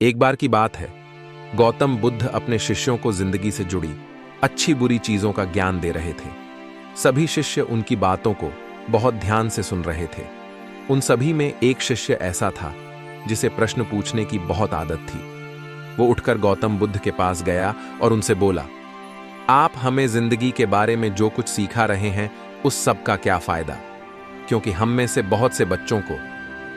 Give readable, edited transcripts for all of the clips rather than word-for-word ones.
एक बार की बात है, गौतम बुद्ध अपने शिष्यों को जिंदगी से जुड़ी अच्छी बुरी चीजों का ज्ञान दे रहे थे। सभी शिष्य उनकी बातों को बहुत ध्यान से सुन रहे थे। उन सभी में एक शिष्य ऐसा था जिसे प्रश्न पूछने की बहुत आदत थी। वो उठकर गौतम बुद्ध के पास गया और उनसे बोला, आप हमें जिंदगी के बारे में जो कुछ सिखा रहे हैं उस सब का क्या फायदा? क्योंकि हम में से बहुत से बच्चों को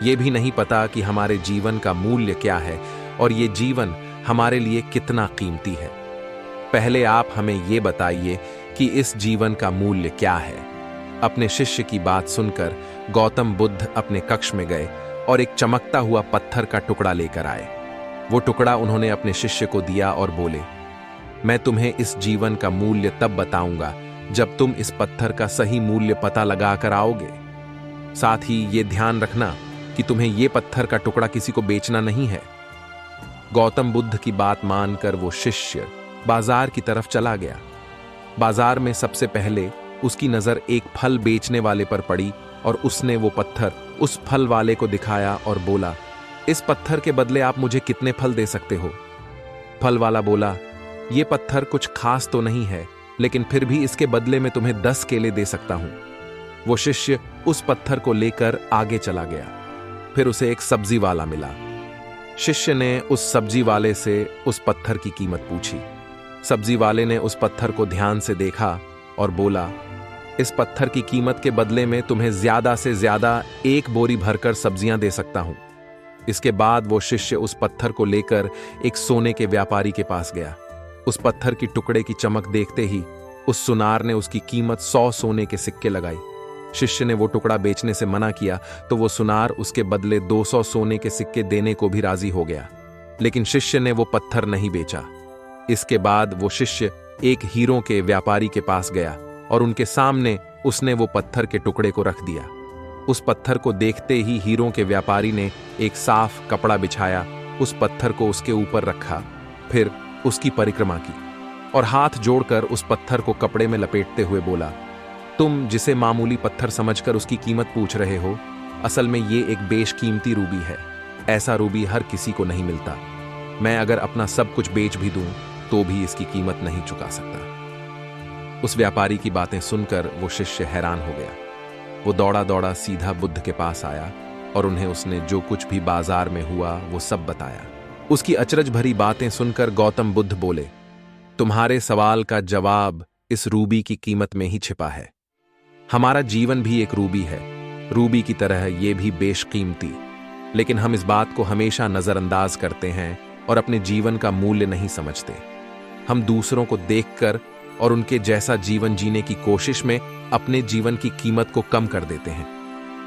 यह भी नहीं पता कि हमारे जीवन का मूल्य क्या है और ये जीवन हमारे लिए कितना कीमती है। पहले आप हमें ये बताइए कि इस जीवन का मूल्य क्या है। अपने शिष्य की बात सुनकर गौतम बुद्ध अपने कक्ष में गए और एक चमकता हुआ पत्थर का टुकड़ा लेकर आए। वो टुकड़ा उन्होंने अपने शिष्य को दिया और बोले, मैं तुम्हें इस जीवन का मूल्य तब बताऊंगा जब तुम इस पत्थर का सही मूल्य पता लगाकर आओगे। साथ ही ये ध्यान रखना कि तुम्हें ये पत्थर का टुकड़ा किसी को बेचना नहीं है। गौतम बुद्ध की बात मानकर वो शिष्य बाजार की तरफ चला गया। बाजार में सबसे पहले उसकी नजर एक फल बेचने वाले पर पड़ी और उसने वो पत्थर उस फल वाले को दिखाया और बोला, इस पत्थर के बदले आप मुझे कितने फल दे सकते हो? फल वाला बोला, ये पत्थर कुछ खास तो नहीं है, लेकिन फिर भी इसके बदले में तुम्हें 10 केले दे सकता हूं। वो शिष्य उस पत्थर को लेकर आगे चला गया। फिर उसे एक सब्जी वाला मिला। शिष्य ने उस सब्जी वाले से उस पत्थर की कीमत पूछी। सब्जी वाले ने उस पत्थर को ध्यान से देखा और बोला, इस पत्थर की कीमत के बदले में तुम्हें ज्यादा से ज्यादा 1 बोरी भरकर सब्जियां दे सकता हूं। इसके बाद वो शिष्य उस पत्थर को लेकर एक सोने के व्यापारी के पास गया। उस पत्थर की टुकड़े की चमक देखते ही उस सुनार ने उसकी कीमत 100 सोने के सिक्के लगाई। शिष्य ने वो टुकड़ा बेचने से मना किया तो वो सुनार उसके बदले 200 सोने के सिक्के देने को भी राजी हो गया, लेकिन शिष्य ने वो पत्थर नहीं बेचा। इसके बाद वो शिष्य एक हीरों के व्यापारी के पास गया और उनके सामने उसने वो पत्थर के टुकड़े को रख दिया। उस पत्थर को देखते ही हीरों के व्यापारी ने एक साफ कपड़ा बिछाया, उस पत्थर को उसके ऊपर रखा, फिर उसकी परिक्रमा की और हाथ जोड़कर उस पत्थर को कपड़े में लपेटते हुए बोला, तुम जिसे मामूली पत्थर समझकर उसकी कीमत पूछ रहे हो, असल में ये एक बेशकीमती रूबी है। ऐसा रूबी हर किसी को नहीं मिलता। मैं अगर अपना सब कुछ बेच भी दूं तो भी इसकी कीमत नहीं चुका सकता। उस व्यापारी की बातें सुनकर वो शिष्य हैरान हो गया। वो दौड़ा दौड़ा सीधा बुद्ध के पास आया और उन्हें उसने जो कुछ भी बाजार में हुआ वो सब बताया। उसकी अचरज भरी बातें सुनकर गौतम बुद्ध बोले, तुम्हारे सवाल का जवाब इस रूबी की कीमत में ही छिपा है। हमारा जीवन भी एक रूबी है, रूबी की तरह ये भी बेशकीमती, लेकिन हम इस बात को हमेशा नजरअंदाज करते हैं और अपने जीवन का मूल्य नहीं समझते। हम दूसरों को देखकर और उनके जैसा जीवन जीने की कोशिश में अपने जीवन की कीमत को कम कर देते हैं।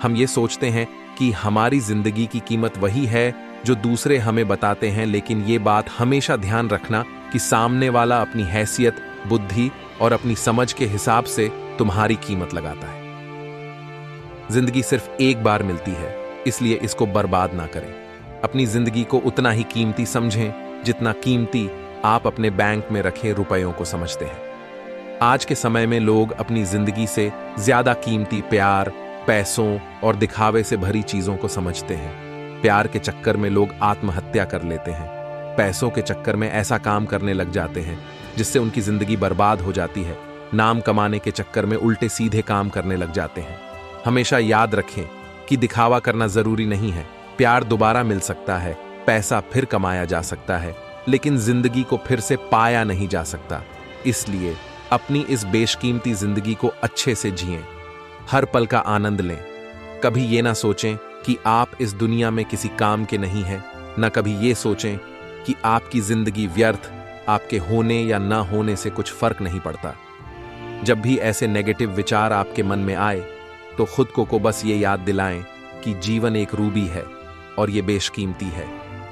हम ये सोचते हैं कि हमारी जिंदगी की कीमत वही है जो दूसरे हमें बताते हैं, लेकिन ये बात हमेशा ध्यान रखना कि सामने वाला अपनी हैसियत, बुद्धि और अपनी समझ के हिसाब से तुम्हारी कीमत लगाता है। जिंदगी सिर्फ एक बार मिलती है, इसलिए इसको बर्बाद ना करें। अपनी जिंदगी को उतना ही कीमती समझें जितना कीमती आप अपने बैंक में रखे रुपयों को समझते हैं। आज के समय में लोग अपनी जिंदगी से ज्यादा कीमती प्यार, पैसों और दिखावे से भरी चीजों को समझते हैं। प्यार के चक्कर में लोग आत्महत्या कर लेते हैं। पैसों के चक्कर में ऐसा काम करने लग जाते हैं जिससे उनकी जिंदगी बर्बाद हो जाती है। नाम कमाने के चक्कर में उल्टे सीधे काम करने लग जाते हैं। हमेशा याद रखें कि दिखावा करना जरूरी नहीं है। प्यार दोबारा मिल सकता है, पैसा फिर कमाया जा सकता है, लेकिन जिंदगी को फिर से पाया नहीं जा सकता। इसलिए अपनी इस बेशकीमती जिंदगी को अच्छे से जिएं, हर पल का आनंद लें। कभी ये ना सोचें कि आप इस दुनिया में किसी काम के नहीं हैं, न कभी ये सोचें कि आपकी जिंदगी व्यर्थ, आपके होने या ना होने से कुछ फर्क नहीं पड़ता। जब भी ऐसे नेगेटिव विचार आपके मन में आए तो खुद को बस ये याद दिलाएं कि जीवन एक रूबी है और ये बेशकीमती है।